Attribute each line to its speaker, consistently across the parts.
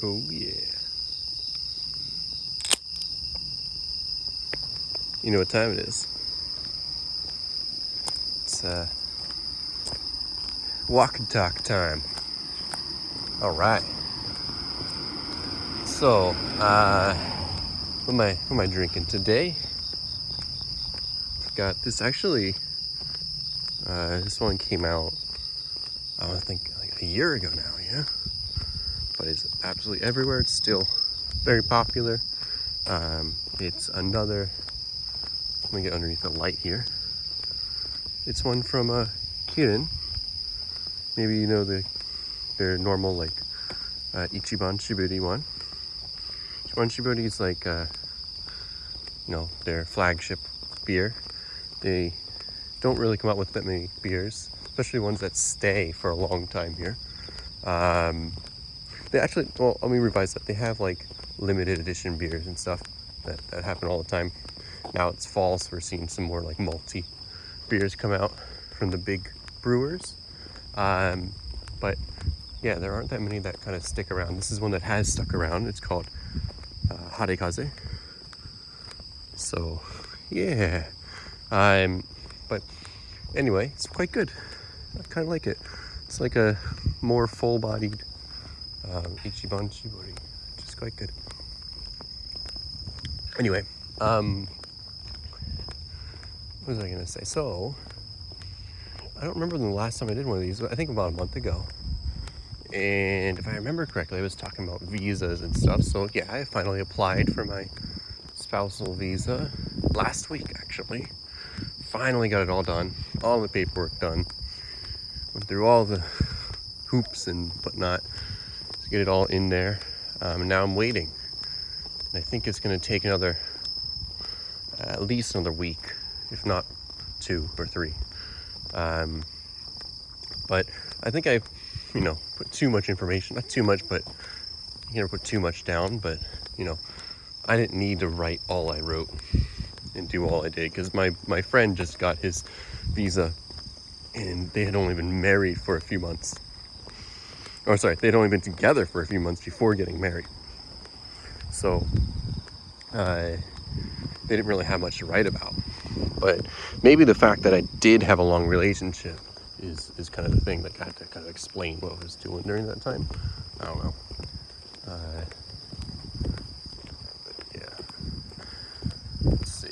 Speaker 1: Oh yeah. You know what time it is? It's walk and talk time. All right. So, what am I drinking today? Got this actually. This one came out, I think, like a year ago now. Yeah, but it's absolutely everywhere. It's still very popular. It's another. Let me get underneath the light here. It's one from Kirin. Maybe you know their normal like Ichiban Shiburi one. Ichiban Shiburi is like their flagship beer. They don't really come out with that many beers, especially ones that stay for a long time here. They actually, well, let me revise that. They have like limited edition beers and stuff that happen all the time. Now it's fall, so we're seeing some more like malty beers come out from the big brewers. But yeah, there aren't that many that kind of stick around. This is one that has stuck around. It's called Harekaze. So yeah, but anyway, it's quite good. I kind of like it. It's like a more full-bodied Ichiban Shiburi, which is quite good. Anyway, what was I gonna say? So, I don't remember the last time I did one of these, but I think about a month ago. And if I remember correctly, I was talking about visas and stuff. So yeah, I finally applied for my spousal visa last week, actually. Finally got it all done, all the paperwork done. Went through all the hoops and whatnot to get it all in there. And now I'm waiting. And I think it's going to take at least another week, if not 2 or 3. But I think I, put too much information. Not too much, but you never put too much down. But I didn't need to write all I wrote and do all I did, because my friend just got his visa, and they had only been married for a few months. Or sorry, they'd only been together for a few months before getting married. So they didn't really have much to write about. But maybe the fact that I did have a long relationship is kind of the thing that had to kind of explain what I was doing during that time. I don't know. But yeah. Let's see.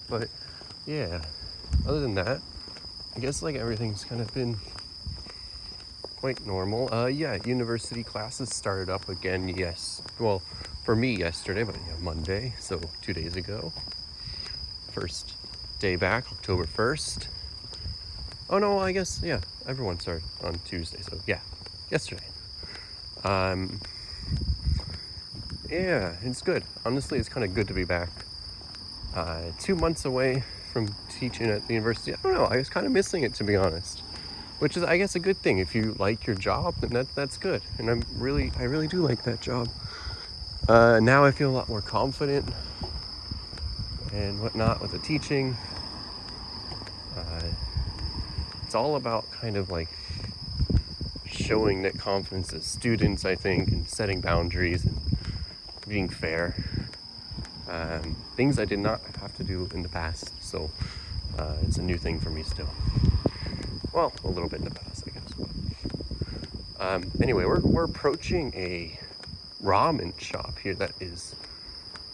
Speaker 1: But yeah, other than that, I guess like everything's kind of been quite normal. Yeah, university classes started up again. Yes, well, for me yesterday, but Monday, so 2 days ago. First day back, October 1st. Oh no, I guess yeah, everyone started on Tuesday, so yeah, yesterday. Yeah, it's good. Honestly, it's kind of good to be back. 2 months away from teaching at the university. I don't know, I was kind of missing it, to be honest. Which is, I guess, a good thing. If you like your job, then that's good. And I really do like that job. Now I feel a lot more confident and whatnot with the teaching. It's all about kind of like showing that confidence as students, I think, and setting boundaries and being fair. Things I did not have to do in the past, so it's a new thing for me still. Well, a little bit in the past, I guess. But anyway, we're approaching a ramen shop here that is,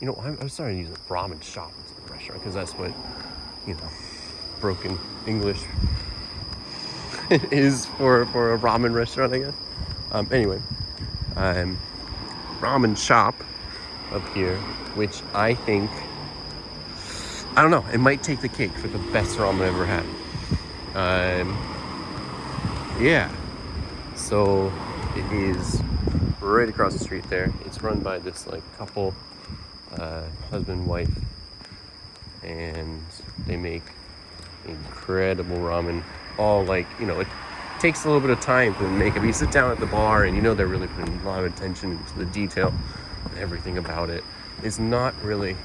Speaker 1: I'm starting to use a ramen shop instead of restaurant, because that's what, broken English is for a ramen restaurant, I guess. Anyway, ramen shop up here, which I think, I don't know, it might take the cake for the best ramen I've ever had. Yeah, so it is right across the street there. It's run by this like couple, husband and wife, and they make incredible ramen. All like, it takes a little bit of time to make it. You sit down at the bar and they're really putting a lot of attention to the detail and everything about it. It's not really in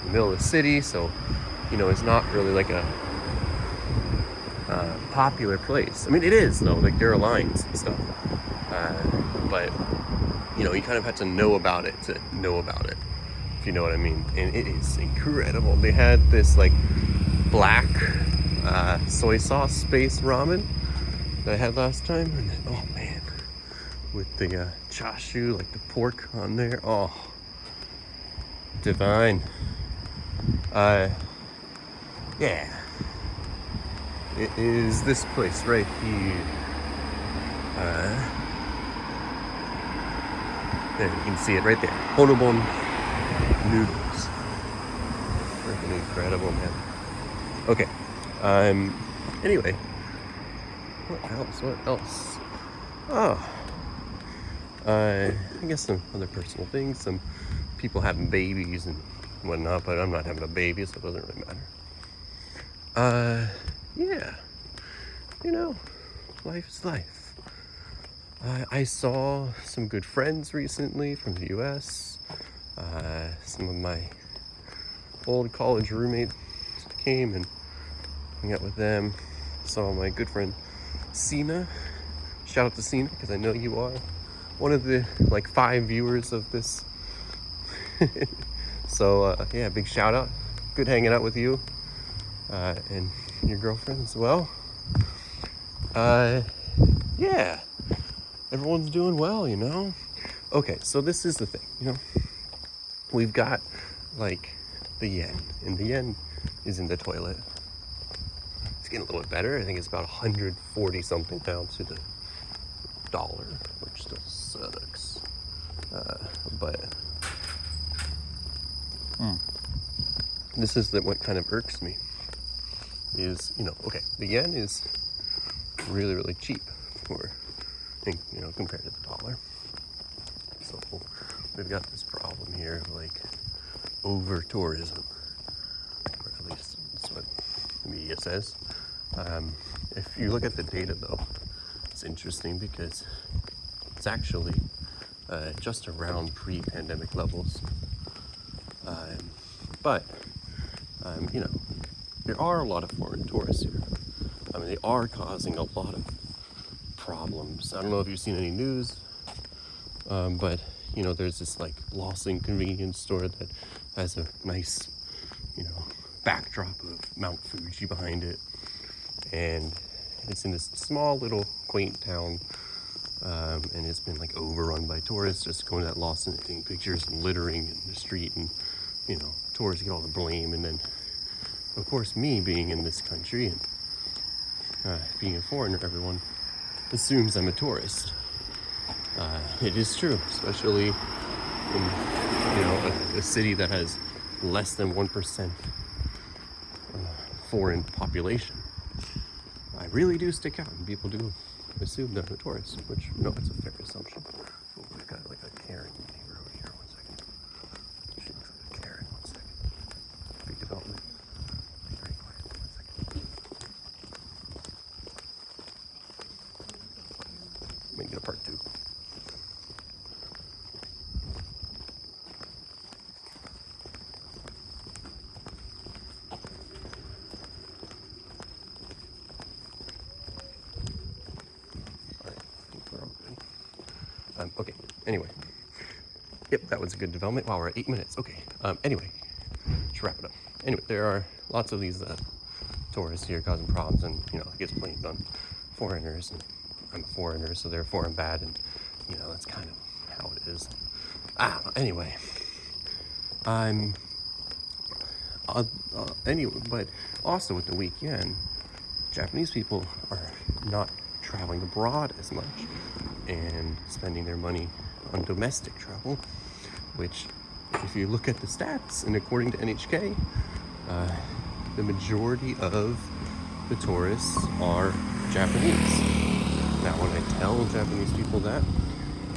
Speaker 1: the middle of the city, so it's not really like popular place. I mean, it is though. Like there are lines and stuff, but you know, you kind of have to know about it to know about it, if you know what I mean. And it is incredible. They had this like black soy sauce based ramen that I had last time, and then, oh man, with the chashu, like the pork on there, oh, divine. Yeah, it is this place right here. There, you can see it right there. Honobon noodles. Freaking incredible, man. Okay. Anyway, what else? Oh, I guess some other personal things. Some people having babies and whatnot, but I'm not having a baby, so it doesn't really matter. Yeah. You know, life is life. I saw some good friends recently from the US. Some of my old college roommates came and hung out with them. Saw my good friend Sina. Shout out to Sina, because I know you are one of the like 5 viewers of this. So yeah, big shout out. Good hanging out with you and your girlfriend as well. Yeah, everyone's doing well, you know. Okay, so this is the thing, you know. We've got like the yen, and the yen is in the toilet. It's getting a little bit better. I think it's about 140 something down to the dollar, which still sucks. But this is what kind of irks me is, you know, okay, the yen is really, really cheap for, you know, compared to the dollar. So we've got this problem here of like over tourism, or at least that's what the media says. If you look at the data though, it's interesting because it's actually just around pre-pandemic levels. But you know, there are a lot of foreign tourists here. I mean, they are causing a lot of problems. I don't know if you've seen any news, but you know, there's this like Lawson convenience store that has a nice, you know, backdrop of Mount Fuji behind it, and it's in this small little quaint town, and it's been like overrun by tourists just going to that Lawson and taking pictures and littering in the street, and you know, tourists get all the blame. And then of course, me being in this country and being a foreigner, everyone assumes I'm a tourist. It is true, especially in, you know, a city that has less than 1% foreign population. I really do stick out, and people do assume that I'm a tourist, which, no, it's a fair assumption. Oh, we've got like a Karen neighbor over here. 1 second. She looks like a Karen. 1 second. Big development. Be very quiet. 1 second. Make it a part 2. Okay, anyway. Yep, that was a good development. Wow, we're at 8 minutes. Okay, anyway, let's wrap it up. Anyway, there are lots of these tourists here causing problems, and, you know, it gets blamed on foreigners, and I'm a foreigner, so therefore I'm bad, and, you know, that's kind of how it is. Anyway, anyway, but also with the weekend, Japanese people are not traveling abroad as much and spending their money on domestic travel, which, if you look at the stats, and according to NHK, the majority of the tourists are Japanese. Now, when I tell Japanese people that,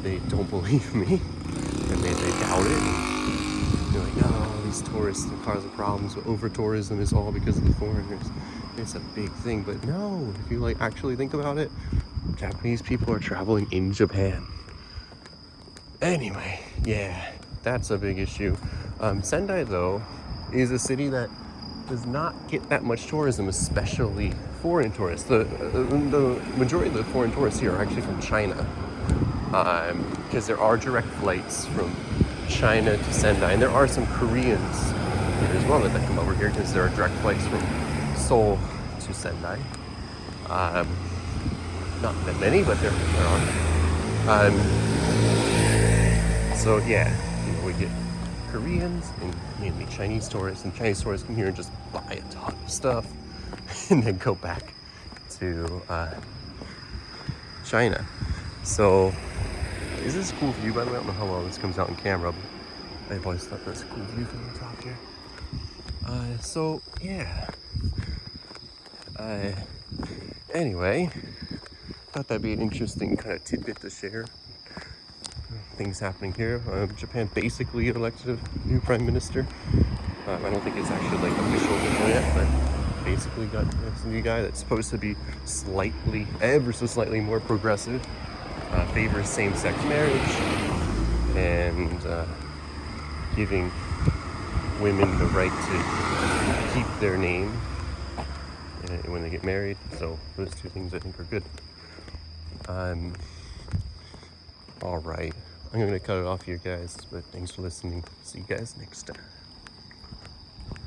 Speaker 1: they don't believe me, and they doubt it. They're like, oh, these tourists are causing problems. Over-tourism is all because of the foreigners. It's a big thing, but no, if you like actually think about it, Japanese people are traveling in Japan. Anyway, yeah, that's a big issue. Sendai, though, is a city that does not get that much tourism, especially foreign tourists. The majority of the foreign tourists here are actually from China, because there are direct flights from China to Sendai, and there are some Koreans here as well that come over here because there are direct flights from Seoul to Sendai. Not that many, but there are. So yeah, we get Koreans and mainly Chinese tourists, and Chinese tourists come here and just buy a ton of stuff and then go back to China. So is this a cool view, by the way? I don't know how well this comes out in camera, but I've always thought that's a cool view from the top here. So yeah. Anyway, thought that'd be an interesting kind of tidbit to share. Things happening here. Japan basically elected a new prime minister. I don't think it's actually like official yet, but basically got this new guy that's supposed to be slightly, ever so slightly more progressive, favors same-sex marriage, and giving women the right to keep their name when they get married. So those two things I think are good. All right. I'm going to cut it off here, guys, but thanks for listening. See you guys next time.